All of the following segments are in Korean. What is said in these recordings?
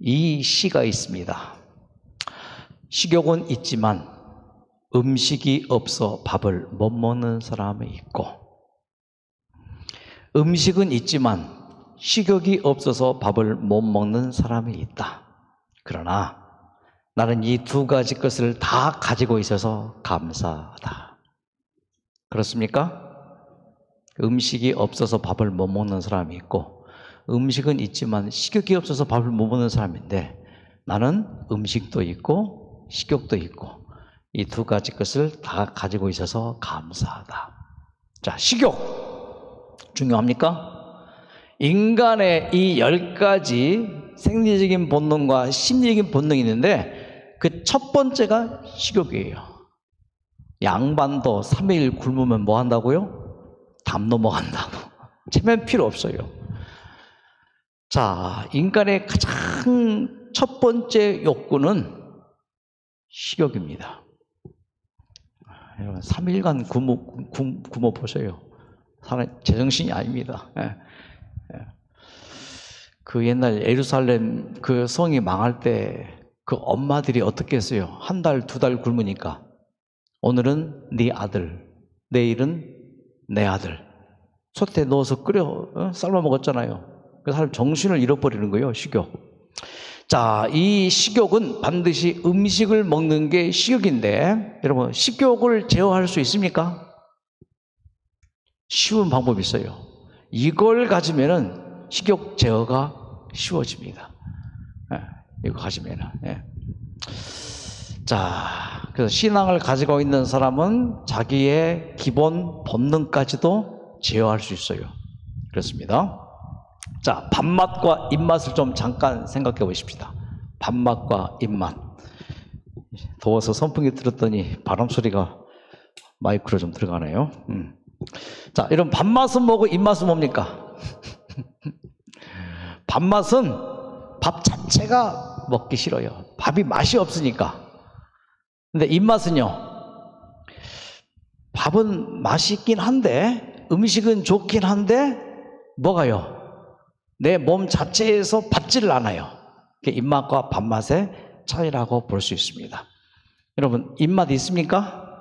이 시가 있습니다. 식욕은 있지만 음식이 없어 밥을 못 먹는 사람이 있고, 음식은 있지만 식욕이 없어서 밥을 못 먹는 사람이 있다. 그러나 나는 이 두 가지 것을 다 가지고 있어서 감사하다. 그렇습니까? 음식이 없어서 밥을 못 먹는 사람이 있고, 음식은 있지만 식욕이 없어서 밥을 못 먹는 사람인데, 나는 음식도 있고 식욕도 있고 이 두 가지 것을 다 가지고 있어서 감사하다. 자, 식욕 중요합니까? 인간의 이 10가지 생리적인 본능과 심리적인 본능이 있는데 그 첫 번째가 식욕이에요. 양반도 3일 굶으면 뭐 한다고요? 담 넘어간다고. 체면 필요 없어요. 자, 인간의 가장 첫 번째 욕구는 식욕입니다. 여러분 3일간 굶어 보세요. 사람 제정신이 아닙니다. 그 옛날 예루살렘 그 성이 망할 때 그 엄마들이 어떻게 했어요? 한 달, 두 달 굶으니까 오늘은 네 아들, 내일은 내 아들. 솥에 넣어서 끓여 삶아 먹었잖아요. 그 사람 정신을 잃어버리는 거예요, 식욕. 자, 이 식욕은 반드시 음식을 먹는 게 식욕인데, 여러분 식욕을 제어할 수 있습니까? 쉬운 방법이 있어요. 이걸 가지면은 식욕 제어가 쉬워집니다. 이거 가지면은. 자, 그래서 신앙을 가지고 있는 사람은 자기의 기본 본능까지도 제어할 수 있어요. 그렇습니다. 자, 밥맛과 입맛을 좀 잠깐 생각해 보십시다. 밥맛과 입맛. 더워서 선풍기 틀었더니 바람 소리가 마이크로 좀 들어가네요. 자, 이런 밥맛은 뭐고 입맛은 뭡니까? 밥맛은 밥 자체가 먹기 싫어요. 밥이 맛이 없으니까. 근데 입맛은요, 밥은 맛있긴 한데, 음식은 좋긴 한데, 뭐가요? 내 몸 자체에서 받지를 않아요. 입맛과 밥맛의 차이라고 볼 수 있습니다. 여러분, 입맛 있습니까?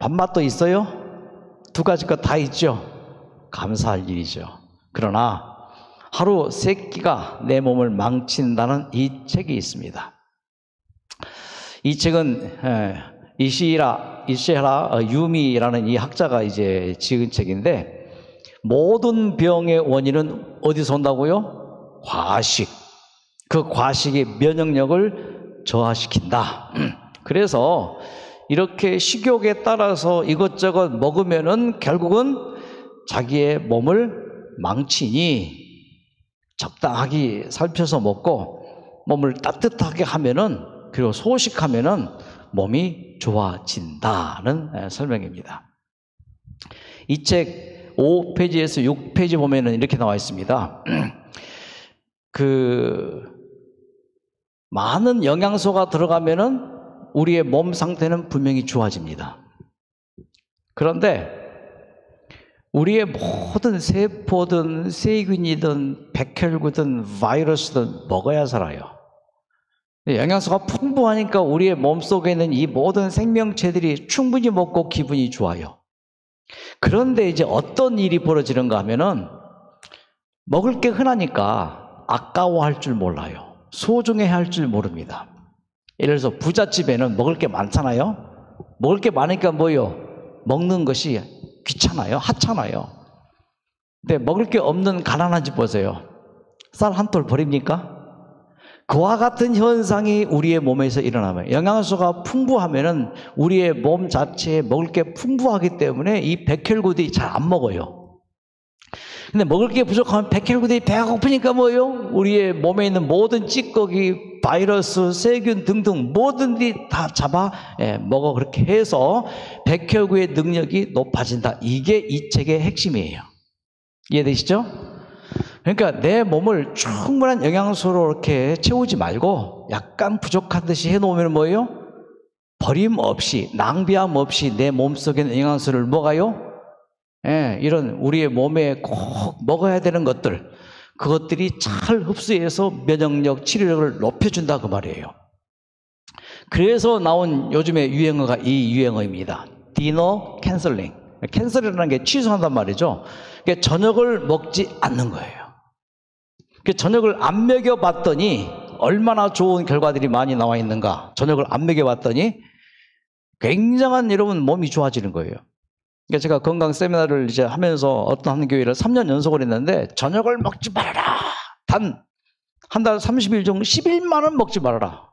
밥맛도 있어요? 두 가지 것 다 있죠? 감사할 일이죠. 그러나 하루 3끼가 내 몸을 망친다는 이 책이 있습니다. 이 책은 이시라 유미라는 이 학자가 이제 지은 책인데, 모든 병의 원인은 어디서 온다고요? 과식. 그 과식이 면역력을 저하시킨다. 그래서 이렇게 식욕에 따라서 이것저것 먹으면은 결국은 자기의 몸을 망치니 적당하게 살펴서 먹고 몸을 따뜻하게 하면은, 그리고 소식하면은 몸이 좋아진다는 설명입니다. 이 책 5페이지에서 6페이지 보면은 이렇게 나와 있습니다. 많은 영양소가 들어가면은 우리의 몸 상태는 분명히 좋아집니다. 그런데 우리의 모든 세포든 세균이든 백혈구든 바이러스든 먹어야 살아요. 영양소가 풍부하니까 우리의 몸속에 있는 이 모든 생명체들이 충분히 먹고 기분이 좋아요. 그런데 이제 어떤 일이 벌어지는가 하면은, 먹을 게 흔하니까 아까워할 줄 몰라요. 소중해할 줄 모릅니다. 예를 들어서 부잣집에는 먹을 게 많잖아요. 먹을 게 많으니까 뭐요? 먹는 것이 귀찮아요. 하찮아요. 근데 먹을 게 없는 가난한 집 보세요. 쌀 한 톨 버립니까? 그와 같은 현상이 우리의 몸에서 일어나면, 영양소가 풍부하면은 우리의 몸 자체에 먹을 게 풍부하기 때문에 이 백혈구들이 잘 안 먹어요. 근데 먹을 게 부족하면 백혈구들이 배가 고프니까 뭐예요? 우리의 몸에 있는 모든 찌꺼기, 바이러스, 세균 등등 모든 것들이 다 잡아 먹어. 그렇게 해서 백혈구의 능력이 높아진다. 이게 이 책의 핵심이에요. 이해되시죠? 그러니까 내 몸을 충분한 영양소로 이렇게 채우지 말고 약간 부족한 듯이 해놓으면 뭐예요? 버림없이, 낭비함 없이 내 몸속에 있는 영양소를 먹어요. 이런 우리의 몸에 꼭 먹어야 되는 것들, 그것들이 잘 흡수해서 면역력, 치료력을 높여준다 그 말이에요. 그래서 나온 요즘의 유행어가 이 유행어입니다. 디너 캔슬링. 캔슬이라는 게 취소한단 말이죠. 그러니까 저녁을 먹지 않는 거예요. 저녁을 안 먹여봤더니 얼마나 좋은 결과들이 많이 나와 있는가. 저녁을 안 먹여봤더니 굉장한 여러분 몸이 좋아지는 거예요. 그러니까 제가 건강 세미나를 이제 하면서 어떤 한 교회를 3년 연속을 했는데 저녁을 먹지 말아라. 단 한 달 30일 정도 10일만은 먹지 말아라.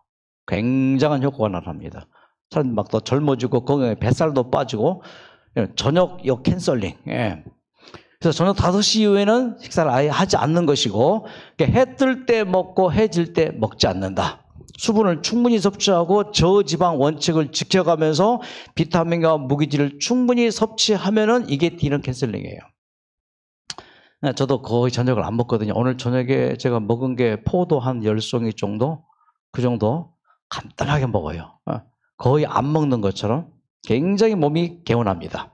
굉장한 효과가 나타납니다. 사람 막 더 젊어지고 건강에 뱃살도 빠지고 저녁 캔슬링. 예. 그래서 저녁 5시 이후에는 식사를 아예 하지 않는 것이고 해 뜰 때 먹고 해 질 때 먹지 않는다. 수분을 충분히 섭취하고 저지방 원칙을 지켜가면서 비타민과 무기질을 충분히 섭취하면은 이게 디너 캔슬링이에요. 저도 거의 저녁을 안 먹거든요. 오늘 저녁에 제가 먹은 게 포도 한 10송이 정도? 그 정도 간단하게 먹어요. 거의 안 먹는 것처럼 굉장히 몸이 개운합니다.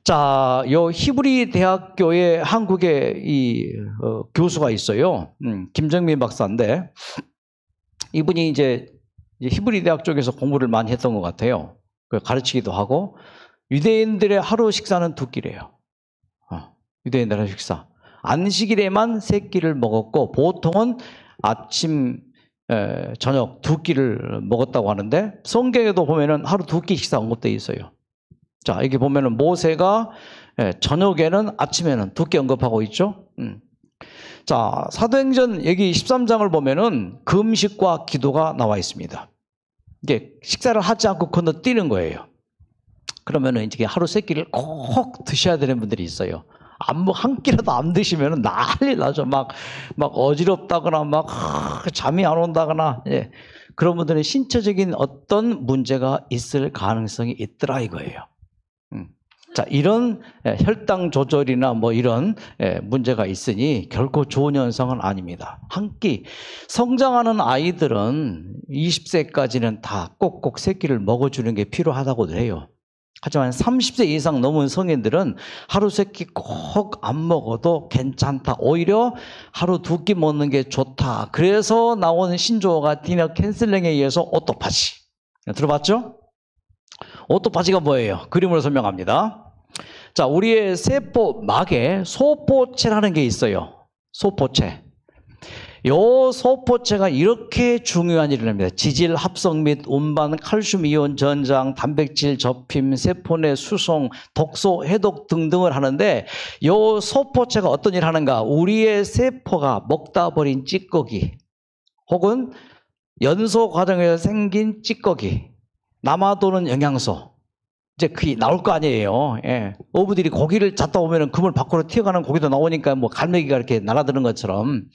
자, 요 히브리 대학교에 한국의 교수가 있어요. 김정민 박사인데 이분이 이제 히브리 대학 쪽에서 공부를 많이 했던 것 같아요. 가르치기도 하고 유대인들의 하루 식사는 2끼래요. 유대인들의 하루 식사. 안식일에만 3끼를 먹었고 보통은 아침, 저녁 2끼를 먹었다고 하는데 성경에도 보면은 하루 2끼 식사 언급되어 있어요. 자, 여기 보면은 모세가 저녁에는 아침에는 2끼 언급하고 있죠. 자, 사도행전 여기 13장을 보면은 금식과 기도가 나와 있습니다. 이게 식사를 하지 않고 건너뛰는 거예요. 그러면은 이제 하루 3끼를 꼭 드셔야 되는 분들이 있어요. 한 끼라도 안 드시면은 난리 나죠. 막 어지럽다거나 막 잠이 안 온다거나, 예. 그런 분들은 신체적인 어떤 문제가 있을 가능성이 있더라 이거예요. 자, 이런 혈당 조절이나 뭐 이런 문제가 있으니 결코 좋은 현상은 아닙니다. 한 끼. 성장하는 아이들은 20세까지는 다 꼭꼭 3끼를 먹어주는 게 필요하다고들 해요. 하지만 30세 이상 넘은 성인들은 하루 3끼 꼭 안 먹어도 괜찮다. 오히려 하루 2끼 먹는 게 좋다. 그래서 나오는 신조어가 디너 캔슬링에 의해서 오토파지. 들어봤죠? 오토파지가 뭐예요? 그림으로 설명합니다. 자, 우리의 세포막에 소포체라는 게 있어요. 소포체. 요 소포체가 이렇게 중요한 일을 합니다. 지질 합성 및 운반, 칼슘 이온 전장, 단백질 접힘, 세포 내 수송, 독소 해독 등등을 하는데 요 소포체가 어떤 일을 하는가? 우리의 세포가 먹다 버린 찌꺼기 혹은 연소 과정에서 생긴 찌꺼기, 남아도는 영양소, 이제 그게 나올 거 아니에요. 예. 어부들이 고기를 잡다 보면은 그물 밖으로 튀어가는 고기도 나오니까 뭐 갈매기가 이렇게 날아드는 것처럼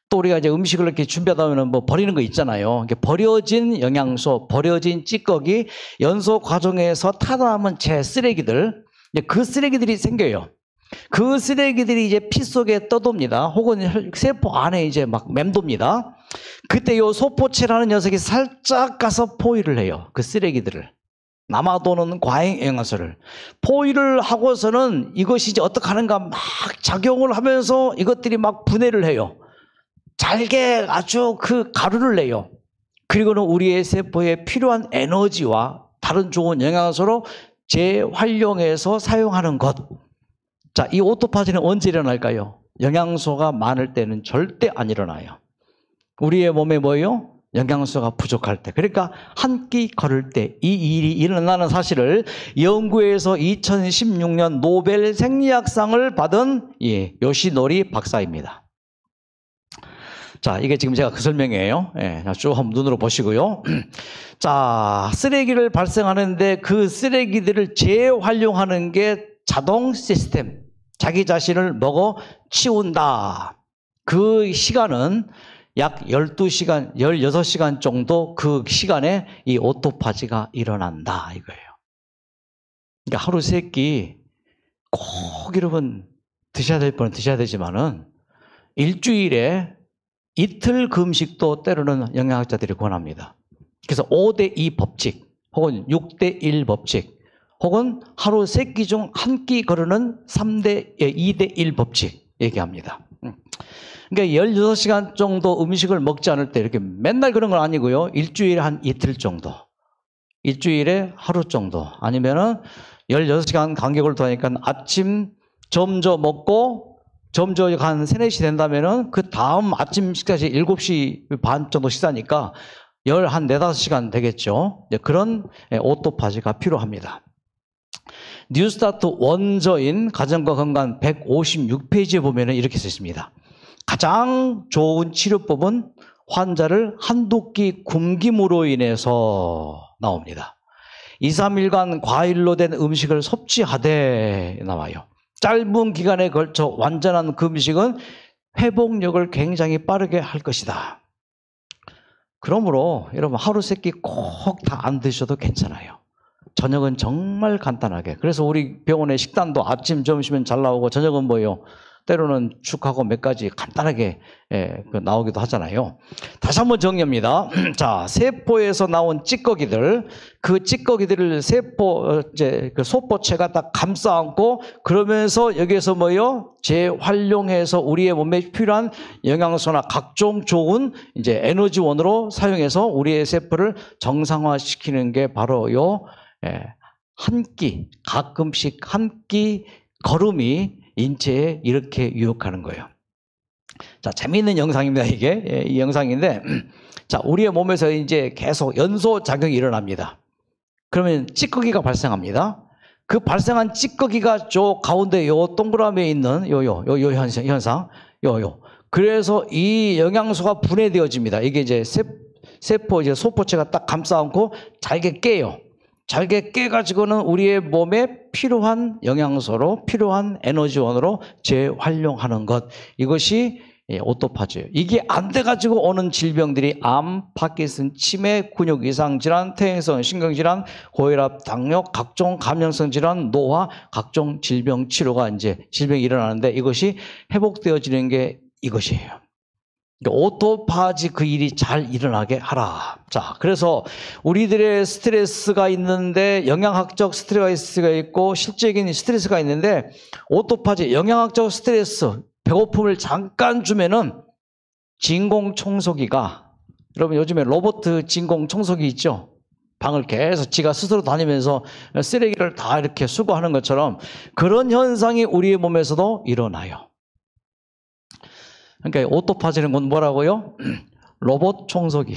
또 우리가 이제 음식을 이렇게 준비하다 보면 뭐 버리는 거 있잖아요. 버려진 영양소, 버려진 찌꺼기, 연소 과정에서 타남은 제 쓰레기들, 그 쓰레기들이 생겨요. 그 쓰레기들이 이제 피 속에 떠돕니다. 혹은 세포 안에 이제 막 맴돕니다. 그때 요 소포체라는 녀석이 살짝 가서 포위를 해요. 그 쓰레기들을. 남아도는 과잉 영양소를 포위를 하고서는 이것이 이제 어떻게 하는가 막 작용을 하면서 이것들이 막 분해를 해요. 잘게 아주 그 가루를 내요. 그리고는 우리의 세포에 필요한 에너지와 다른 좋은 영양소로 재활용해서 사용하는 것. 자, 이 오토파지는 언제 일어날까요? 영양소가 많을 때는 절대 안 일어나요. 우리의 몸에 뭐예요? 영양소가 부족할 때. 그러니까 한 끼 걸을 때 이 일이 일어나는 사실을 연구에서 2016년 노벨 생리학상을 받은 요시노리 박사입니다. 자, 이게 지금 제가 그 설명이에요. 예, 쭉 한번 눈으로 보시고요. 자, 쓰레기를 발생하는데 그 쓰레기들을 재활용하는 게 자동 시스템. 자기 자신을 먹어 치운다. 그 시간은 약 12시간, 16시간 정도 그 시간에 이 오토파지가 일어난다 이거예요. 그러니까 하루 3끼 꼭 여러분 드셔야 될 뻔은 드셔야 되지만은 일주일에 이틀 금식도 때로는 영양학자들이 권합니다. 그래서 5대2 법칙 혹은 6대1 법칙 혹은 하루 3끼 중 1끼 거르는 2대1 법칙 얘기합니다. 그러니까 16시간 정도 음식을 먹지 않을 때 이렇게 맨날 그런 건 아니고요. 일주일에 한 이틀 정도. 일주일에 하루 정도. 아니면은 16시간 간격을 두니까 아침 점저 먹고 점저 한 3, 4시 된다면은 그 다음 아침 식사시 7시 반 정도 식사니까 한 4, 5시간 되겠죠. 그런 오토파지가 필요합니다. 뉴스타트 원저인 가정과 건강 156페이지에 보면은 이렇게 써 있습니다. 가장 좋은 치료법은 환자를 한두 끼 굶김으로 인해서 나옵니다. 2, 3일간 과일로 된 음식을 섭취하되 나와요. 짧은 기간에 걸쳐 완전한 금식은 회복력을 굉장히 빠르게 할 것이다. 그러므로 여러분 하루 세 끼 꼭 다 안 드셔도 괜찮아요. 저녁은 정말 간단하게. 그래서 우리 병원의 식단도 아침, 점심은 잘 나오고 저녁은 뭐예요? 때로는 죽하고 몇 가지 간단하게 나오기도 하잖아요. 다시 한번 정리합니다. 자, 세포에서 나온 찌꺼기들, 그 찌꺼기들을 그 소포체가 딱 감싸 안고 그러면서 여기에서 뭐요? 재활용해서 우리의 몸에 필요한 영양소나 각종 좋은 이제 에너지원으로 사용해서 우리의 세포를 정상화시키는 게 바로 한 끼, 가끔씩 한 끼 걸음이 인체에 이렇게 유혹하는 거예요. 자, 재미있는 영상입니다, 이게. 이 영상인데, 자, 우리의 몸에서 이제 계속 연소 작용이 일어납니다. 그러면 찌꺼기가 발생합니다. 그 발생한 찌꺼기가 저 가운데 요 동그라미에 있는 요 현상. 그래서 이 영양소가 분해되어집니다. 이게 이제 세포, 이제 소포체가 딱 감싸 안고 잘게 깨요. 잘게 깨가지고는 우리의 몸에 필요한 영양소로, 필요한 에너지원으로 재활용하는 것. 이것이 오토파지예요. 이게 안 돼가지고 오는 질병들이 암, 파킨슨, 치매, 근육 이상 질환, 퇴행성 신경질환, 고혈압, 당뇨, 각종 감염성 질환, 노화, 각종 질병 치료가 이제 질병이 일어나는데 이것이 회복되어지는 게 이것이에요. 오토파지 그 일이 잘 일어나게 하라. 자, 그래서 우리들의 스트레스가 있는데 영양학적 스트레스가 있고 실제적인 스트레스가 있는데 오토파지 영양학적 스트레스 배고픔을 잠깐 주면은 진공청소기가 여러분 요즘에 로봇 진공청소기 있죠? 방을 계속 지가 스스로 다니면서 쓰레기를 다 이렇게 수거하는 것처럼 그런 현상이 우리의 몸에서도 일어나요. 그러니까 오토파지는 건 뭐라고요? 로봇 청소기.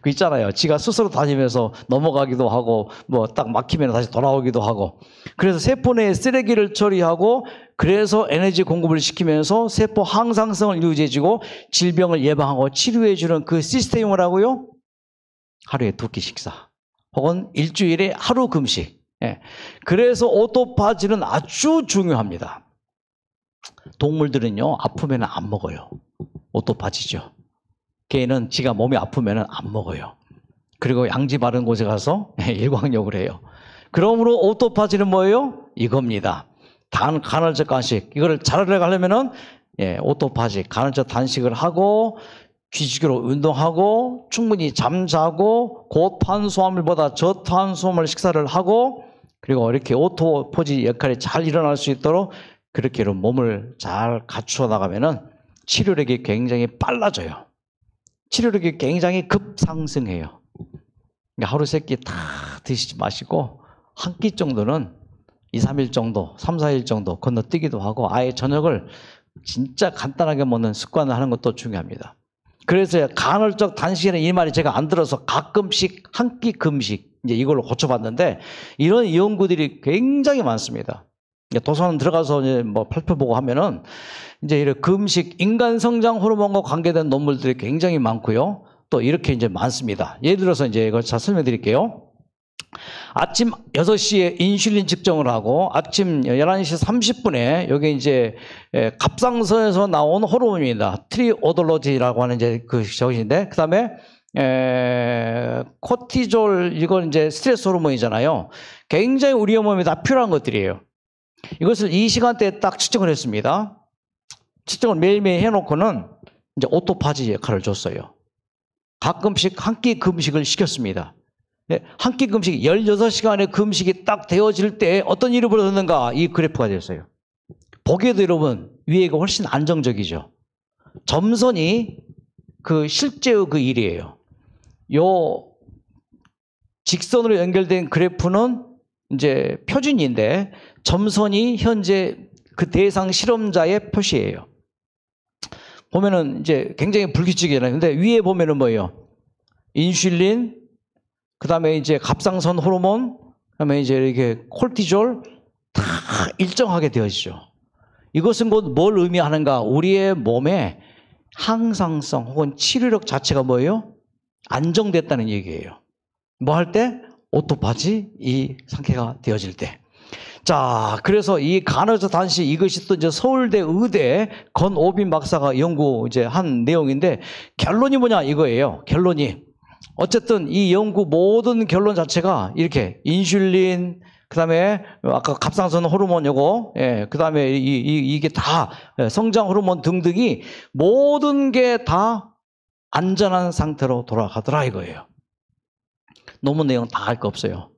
그 있잖아요. 지가 스스로 다니면서 넘어가기도 하고 뭐 딱 막히면 다시 돌아오기도 하고. 그래서 세포 내에 쓰레기를 처리하고 그래서 에너지 공급을 시키면서 세포 항상성을 유지해주고 질병을 예방하고 치료해주는 그 시스템이 뭐라고요? 하루에 2끼 식사 혹은 일주일에 하루 금식. 그래서 오토파지는 아주 중요합니다. 동물들은요, 아프면 안 먹어요. 오토파지죠. 개는 지가 몸이 아프면 안 먹어요. 그리고 양지 바른 곳에 가서 일광욕을 해요. 그러므로 오토파지는 뭐예요? 이겁니다. 간헐적 간식. 이거를 잘하려고 하려면은, 오토파지, 간헐적 단식을 하고, 규칙적으로 운동하고, 충분히 잠자고, 고탄수화물보다 저탄수화물 식사를 하고, 그리고 이렇게 오토파지 역할이 잘 일어날 수 있도록 그렇게 몸을 잘 갖추어 나가면은 치료력이 굉장히 빨라져요. 치료력이 굉장히 급상승해요. 그러니까 하루 세 끼 다 드시지 마시고 한 끼 정도는 2, 3일 정도, 3, 4일 정도 건너뛰기도 하고 아예 저녁을 진짜 간단하게 먹는 습관을 하는 것도 중요합니다. 그래서 간헐적 단식이라는 이 말이 제가 안 들어서 가끔씩 한 끼 금식 이제 이걸로 고쳐봤는데 이런 연구들이 굉장히 많습니다. 도서관 들어가서 이제 뭐 발표 보고 하면은 이제 이런 금식, 인간 성장 호르몬과 관계된 논문들이 굉장히 많고요. 또 이렇게 이제 많습니다. 예를 들어서 이제 이걸 잘 설명드릴게요. 아침 6시에 인슐린 측정을 하고 아침 11시 30분에 여기 이제 갑상선에서 나온 호르몬입니다. 트리오돌로지라고 하는 이제 그 저기인데 그다음에 코티졸 이건 이제 스트레스 호르몬이잖아요. 굉장히 우리 몸에 다 필요한 것들이에요. 이것을 이 시간대에 딱 측정을 했습니다. 측정을 매일매일 해놓고는 이제 오토파지 역할을 줬어요. 가끔씩 한 끼 금식을 시켰습니다. 한 끼 금식, 16시간의 금식이 딱 되어질 때 어떤 일이 벌어졌는가 이 그래프가 됐어요. 보기에도 여러분 위에가 훨씬 안정적이죠. 점선이 그 실제의 그 일이에요. 요 직선으로 연결된 그래프는 이제 표준인데 점선이 현재 그 대상 실험자의 표시예요. 보면은 이제 굉장히 불규칙이잖아요. 근데 위에 보면은 뭐예요? 인슐린, 그 다음에 이제 갑상선 호르몬, 그 다음에 이제 이렇게 콜티졸 다 일정하게 되어지죠. 이것은 곧 뭘 의미하는가? 우리의 몸에 항상성 혹은 치료력 자체가 뭐예요? 안정됐다는 얘기예요. 뭐 할 때? 오토파지 이 상태가 되어질 때. 자, 그래서 이 간헐적 단식 이것이 또 이제 서울대 의대 건오빈 박사가 연구 이제 한 내용인데 결론이 뭐냐 이거예요. 결론이 어쨌든 이 연구 모든 결론 자체가 이렇게 인슐린 그다음에 아까 갑상선 호르몬 요거 그다음에 이게 다 성장 호르몬 등등이 모든 게 다 안전한 상태로 돌아가더라 이거예요. 논문 내용 다 할 거 없어요.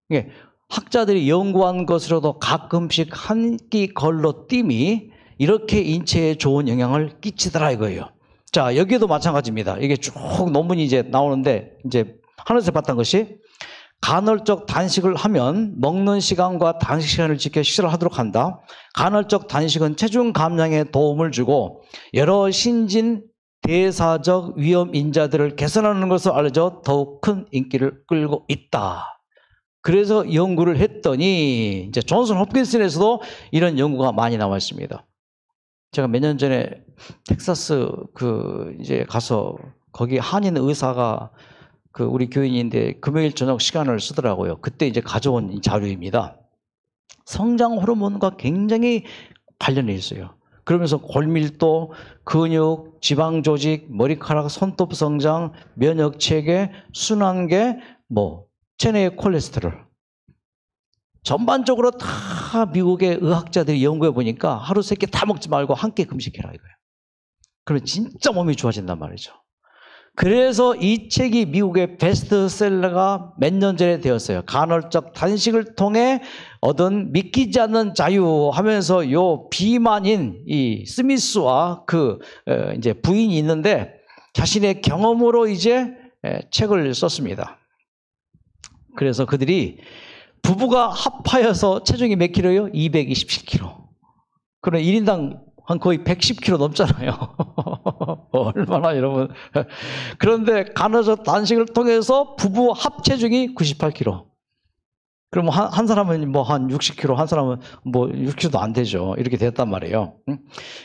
이게 학자들이 연구한 것으로도 가끔씩 한 끼 걸러띠이 이렇게 인체에 좋은 영향을 끼치더라 이거예요. 자, 여기도 마찬가지입니다. 이게 쭉 논문이 이제 나오는데 이제 하늘색 봤던 것이 간헐적 단식을 하면 먹는 시간과 단식 시간을 지켜 식사를 하도록 한다. 간헐적 단식은 체중 감량에 도움을 주고 여러 신진 대사적 위험 인자들을 개선하는 것으로 알려져 더욱 큰 인기를 끌고 있다. 그래서 연구를 했더니 이제 존슨 홉킨슨에서도 이런 연구가 많이 나와 있습니다. 제가 몇 년 전에 텍사스 이제 가서 거기 한인 의사가 우리 교인인데 금요일 저녁 시간을 쓰더라고요. 그때 이제 가져온 자료입니다. 성장 호르몬과 굉장히 관련이 있어요. 그러면서 골밀도, 근육, 지방 조직, 머리카락, 손톱 성장, 면역 체계, 순환계, 체내의 콜레스테롤. 전반적으로 다 미국의 의학자들이 연구해 보니까 하루 세 끼 다 먹지 말고 한 끼 금식해라 이거예요. 그러면 진짜 몸이 좋아진단 말이죠. 그래서 이 책이 미국의 베스트셀러가 몇 년 전에 되었어요. 간헐적 단식을 통해 얻은 믿기지 않는 자유 하면서 요 비만인 이 스미스와 이제 부인이 있는데 자신의 경험으로 이제 책을 썼습니다. 그래서 그들이 부부가 합하여서 체중이 몇 킬로예요? 227kg. 그럼 1인당 한 거의 110kg 넘잖아요. 얼마나 여러분. 그런데 간헐적 단식을 통해서 부부 합체중이 98kg. 그럼 한 사람은 한 60kg, 한 사람은 60kg도 안 되죠. 이렇게 됐단 말이에요.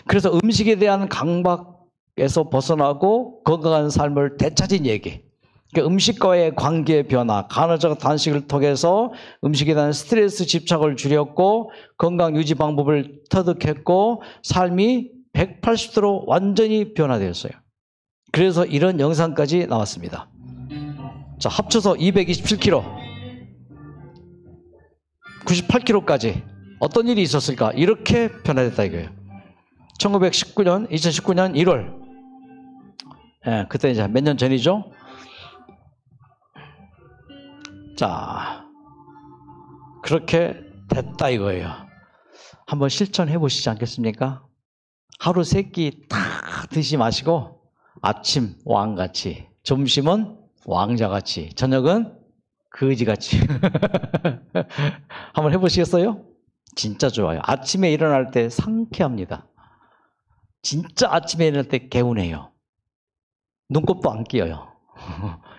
그래서 음식에 대한 강박에서 벗어나고 건강한 삶을 되찾은 얘기. 그러니까 음식과의 관계 변화, 간헐적 단식을 통해서 음식에 대한 스트레스 집착을 줄였고 건강 유지 방법을 터득했고 삶이 180도로 완전히 변화되었어요. 그래서 이런 영상까지 나왔습니다. 자, 합쳐서 227kg, 98kg까지 어떤 일이 있었을까? 이렇게 변화됐다 이거예요. 2019년 1월. 그때 이제 몇 년 전이죠? 자, 그렇게 됐다 이거예요. 한번 실천해 보시지 않겠습니까? 하루 세 끼 다 드시지 마시고 아침 왕같이, 점심은 왕자같이, 저녁은 거지같이 한번 해보시겠어요? 진짜 좋아요. 아침에 일어날 때 상쾌합니다. 진짜 아침에 일어날 때 개운해요. 눈곱도 안 끼어요.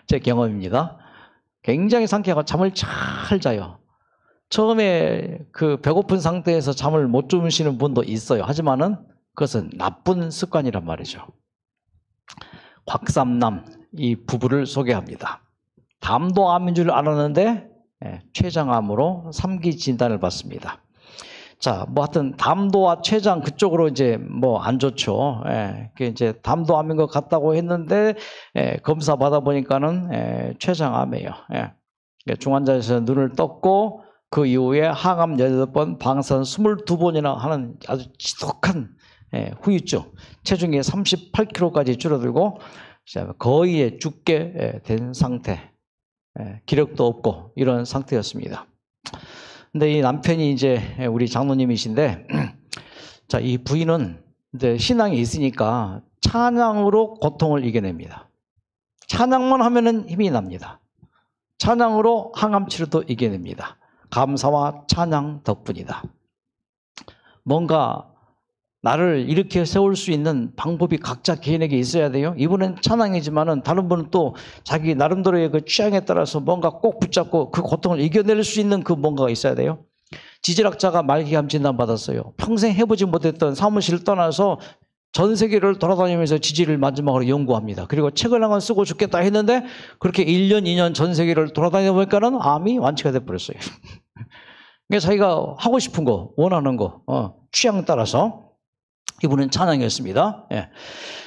제 경험입니다. 굉장히 상쾌하고 잠을 잘 자요. 처음에 배고픈 상태에서 잠을 못 주무시는 분도 있어요. 하지만은 그것은 나쁜 습관이란 말이죠. 곽삼남 이 부부를 소개합니다. 담도암인 줄 알았는데 췌장암으로 3기 진단을 받습니다. 자, 하여튼 담도와 췌장 그쪽으로 이제 안 좋죠. 그 이제 담도암인 것 같다고 했는데 검사 받아 보니까는 췌장암이에요. 중환자에서 눈을 떴고 그 이후에 항암 18번, 방사선 22번이나 하는 아주 지독한 후유증. 체중이 38kg까지 줄어들고 거의 죽게 된 상태. 기력도 없고 이런 상태였습니다. 근데 이 남편이 이제 우리 장로님이신데 자, 이 부인은 이제 신앙이 있으니까 찬양으로 고통을 이겨냅니다. 찬양만 하면은 힘이 납니다. 찬양으로 항암 치료도 이겨냅니다. 감사와 찬양 덕분이다. 뭔가 나를 일으켜 세울 수 있는 방법이 각자 개인에게 있어야 돼요. 이분은 찬양이지만은 다른 분은 또 자기 나름대로의 그 취향에 따라서 뭔가 꼭 붙잡고 그 고통을 이겨낼 수 있는 그 뭔가가 있어야 돼요. 지질학자가 말기암 진단 받았어요. 평생 해보지 못했던 사무실을 떠나서 전 세계를 돌아다니면서 지질을 마지막으로 연구합니다. 그리고 책을 한 권 쓰고 죽겠다 했는데 그렇게 1년, 2년 전 세계를 돌아다니다 보니까는 암이 완치가 돼버렸어요. 그러니까 자기가 하고 싶은 거, 원하는 거, 취향 따라서 이분은 찬양이었습니다. 예.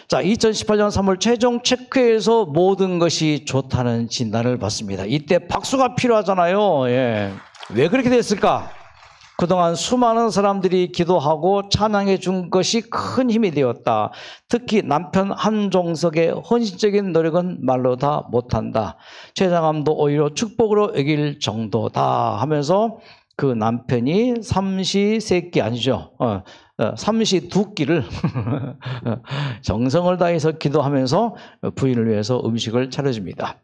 자, 2018년 3월 최종 체크에서 모든 것이 좋다는 진단을 받습니다. 이때 박수가 필요하잖아요. 예. 왜 그렇게 됐을까? 그동안 수많은 사람들이 기도하고 찬양해 준 것이 큰 힘이 되었다. 특히 남편 한종석의 헌신적인 노력은 말로 다 못한다. 췌장암도 오히려 축복으로 여길 정도다 하면서 그 남편이 삼시세끼 아니죠. 삼시두끼를 정성을 다해서 기도하면서 부인을 위해서 음식을 차려줍니다.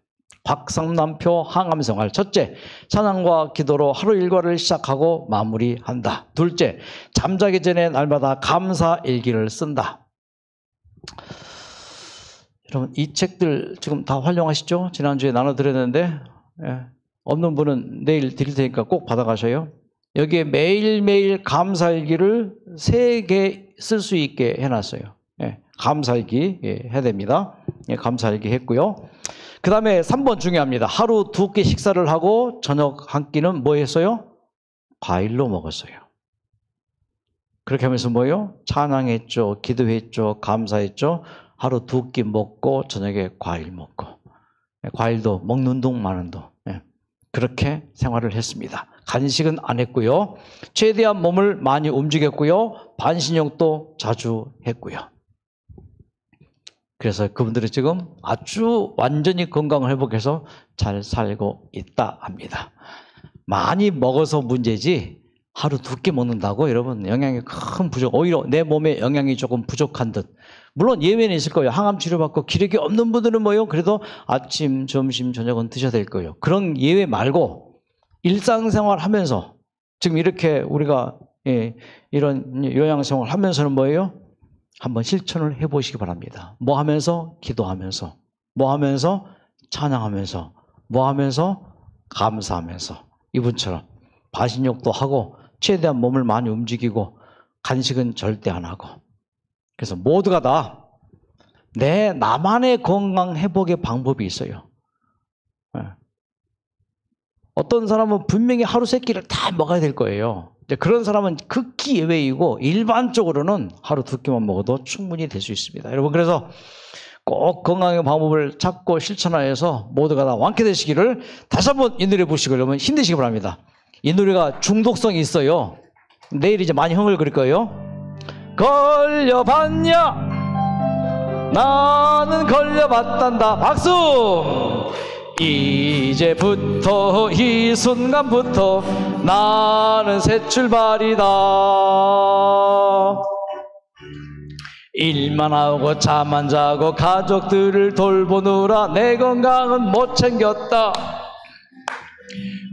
박상남표 항암생활. 첫째, 찬양과 기도로 하루 일과를 시작하고 마무리한다. 둘째, 잠자기 전에 날마다 감사일기를 쓴다. 여러분, 이 책들 지금 다 활용하시죠? 지난주에 나눠드렸는데 없는 분은 내일 드릴 테니까 꼭 받아가셔요. 여기에 매일매일 감사일기를 3개 쓸 수 있게 해놨어요. 감사일기 해야 됩니다. 감사일기 했고요. 그 다음에 3번 중요합니다. 하루 2끼 식사를 하고 저녁 한 끼는 뭐 했어요? 과일로 먹었어요. 그렇게 하면서 뭐예요? 찬양했죠, 기도했죠, 감사했죠. 하루 2끼 먹고 저녁에 과일 먹고, 과일도 먹는 동 마는 동, 그렇게 생활을 했습니다. 간식은 안 했고요. 최대한 몸을 많이 움직였고요. 반신욕도 자주 했고요. 그래서 그분들이 지금 아주 완전히 건강을 회복해서 잘 살고 있다 합니다. 많이 먹어서 문제지 하루 2끼 먹는다고 여러분 영양이 큰 부족, 오히려 내 몸에 영양이 조금 부족한 듯. 물론 예외는 있을 거예요. 항암 치료받고 기력이 없는 분들은 뭐예요? 그래도 아침, 점심, 저녁은 드셔야 될 거예요. 그런 예외 말고 일상생활 하면서 지금 이렇게 우리가 이런 요양생활 하면서는 뭐예요? 한번 실천을 해보시기 바랍니다. 뭐 하면서? 기도하면서. 뭐 하면서? 찬양하면서. 뭐 하면서? 감사하면서. 이분처럼 반신욕도 하고 최대한 몸을 많이 움직이고 간식은 절대 안 하고. 그래서 모두가 다 나만의 건강 회복의 방법이 있어요. 어떤 사람은 분명히 하루 3끼를 다 먹어야 될 거예요. 그런 사람은 극히 예외이고 일반적으로는 하루 2끼만 먹어도 충분히 될 수 있습니다. 여러분, 그래서 꼭 건강의 방법을 찾고 실천하여서 모두가 다 완쾌되시기를 다시 한번 이 노래 부르시고 여러분 힘내시기 바랍니다. 이 노래가 중독성이 있어요. 내일 이제 많이 흥얼거릴 거예요. 걸려봤냐? 나는 걸려봤단다. 박수! 이제부터 이 순간부터 나는 새 출발이다. 일만 하고 잠만 자고 가족들을 돌보느라 내 건강은 못 챙겼다.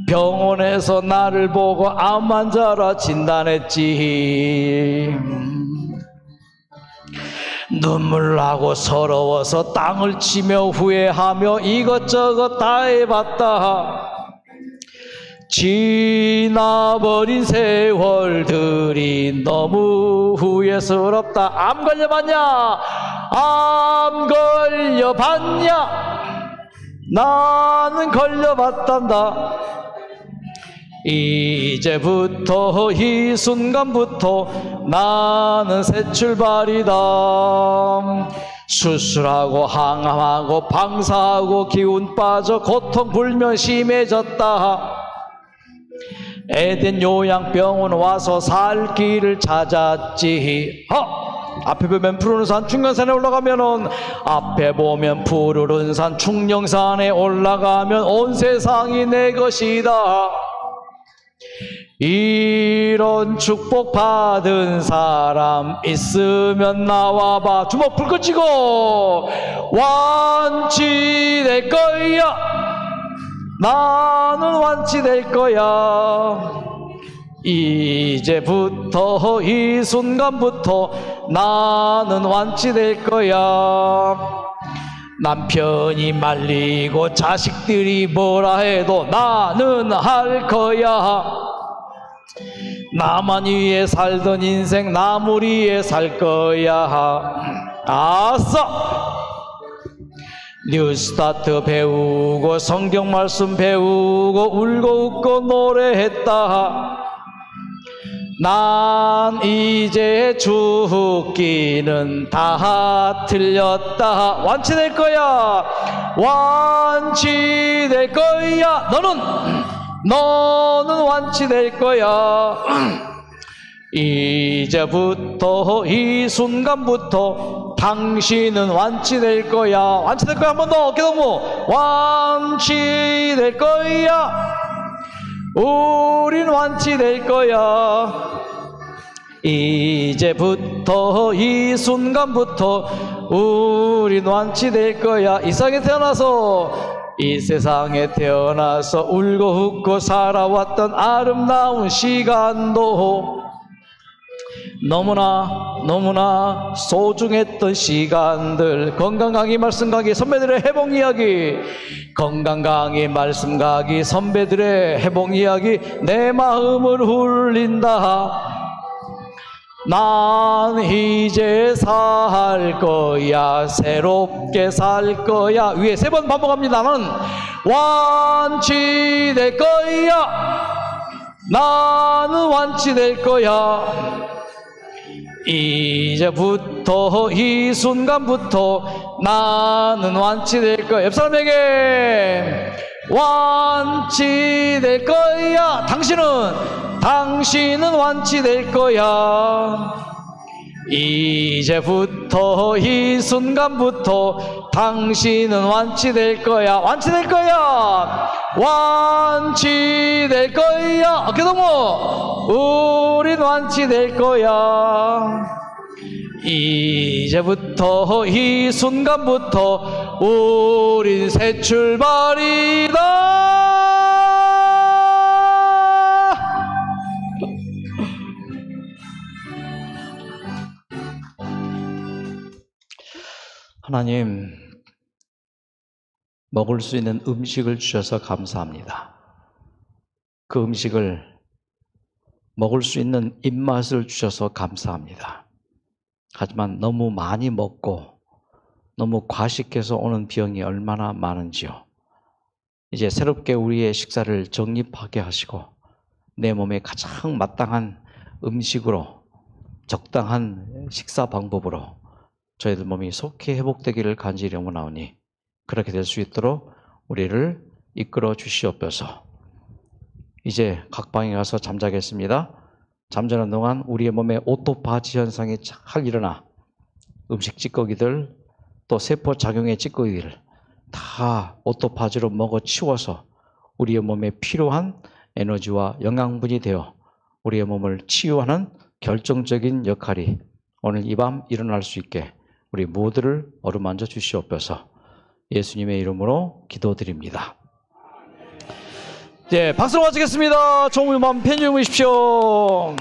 병원에서 나를 보고 암 환자라 진단했지. 눈물 나고 서러워서 땅을 치며 후회하며 이것저것 다 해봤다. 지나버린 세월들이 너무 후회스럽다. 암 걸려봤냐? 암 걸려봤냐? 나는 걸려봤단다. 이제부터 이 순간부터 나는 새 출발이다. 수술하고 항암하고 방사하고 기운 빠져 고통 불면 심해졌다. 에덴 요양병원 와서 살 길을 찾았지. 앞에 보면 푸르른 산 충령산에 올라가면은 앞에 보면 푸르른 산 충령산에 올라가면 온 세상이 내 것이다. 이런 축복 받은 사람 있으면 나와봐. 주먹 불끈 쥐고 완치될 거야. 나는 완치될 거야. 이제부터 이 순간부터 나는 완치될 거야. 남편이 말리고 자식들이 뭐라 해도 나는 할 거야. 나만 위해 살던 인생 남을 위해 살 거야. 아싸! 뉴스타트 배우고 성경 말씀 배우고 울고 웃고 노래했다. 난 이제 죽기는 다 틀렸다. 완치될 거야. 완치될 거야. 너는 완치될 거야. 이제부터 이 순간부터 당신은 완치될 거야. 완치될 거야. 한 번 더 어깨동무. 완치될 거야. 우린 완치될 거야. 이제부터 이 순간부터 우린 완치될 거야. 이 세상에 태어나서 울고 웃고 살아왔던 아름다운 시간도 너무나 소중했던 시간들. 건강 강의 말씀 강의 선배들의 회복 이야기, 건강 강의 말씀 강의 선배들의 회복 이야기 내 마음을 울린다. 난 이제 살 거야. 새롭게 살 거야. 위에 3번 반복합니다. 나는 완치될 거야. 나는 완치될 거야. 이제부터 이 순간부터 나는 완치될 거야. 옆사람에게 완치될 거야. 당신은 완치될 거야. 이제부터 이 순간부터 당신은 완치될 거야. 완치될 거야. 완치될 거야. 어깨동무. 우린 완치될 거야. 이제부터 이 순간부터 우린 새 출발이다. 하나님, 먹을 수 있는 음식을 주셔서 감사합니다. 그 음식을 먹을 수 있는 입맛을 주셔서 감사합니다. 하지만 너무 많이 먹고 너무 과식해서 오는 병이 얼마나 많은지요. 이제 새롭게 우리의 식사를 정립하게 하시고 내 몸에 가장 마땅한 음식으로, 적당한 식사 방법으로 저희들 몸이 속히 회복되기를 간절히 원하오니 그렇게 될 수 있도록 우리를 이끌어 주시옵소서. 이제 각 방에 가서 잠자겠습니다. 잠자는 동안 우리의 몸에 오토파지 현상이 잘 일어나 음식 찌꺼기들 또 세포 작용의 찌꺼기들 다 오토파지로 먹어 치워서 우리의 몸에 필요한 에너지와 영양분이 되어 우리의 몸을 치유하는 결정적인 역할이 오늘 이 밤 일어날 수 있게 우리 모두를 어루만져 주시옵소서. 예수님의 이름으로 기도드립니다. 네, 박수로 마치겠습니다. 좋은 밤 편히 주무십시오.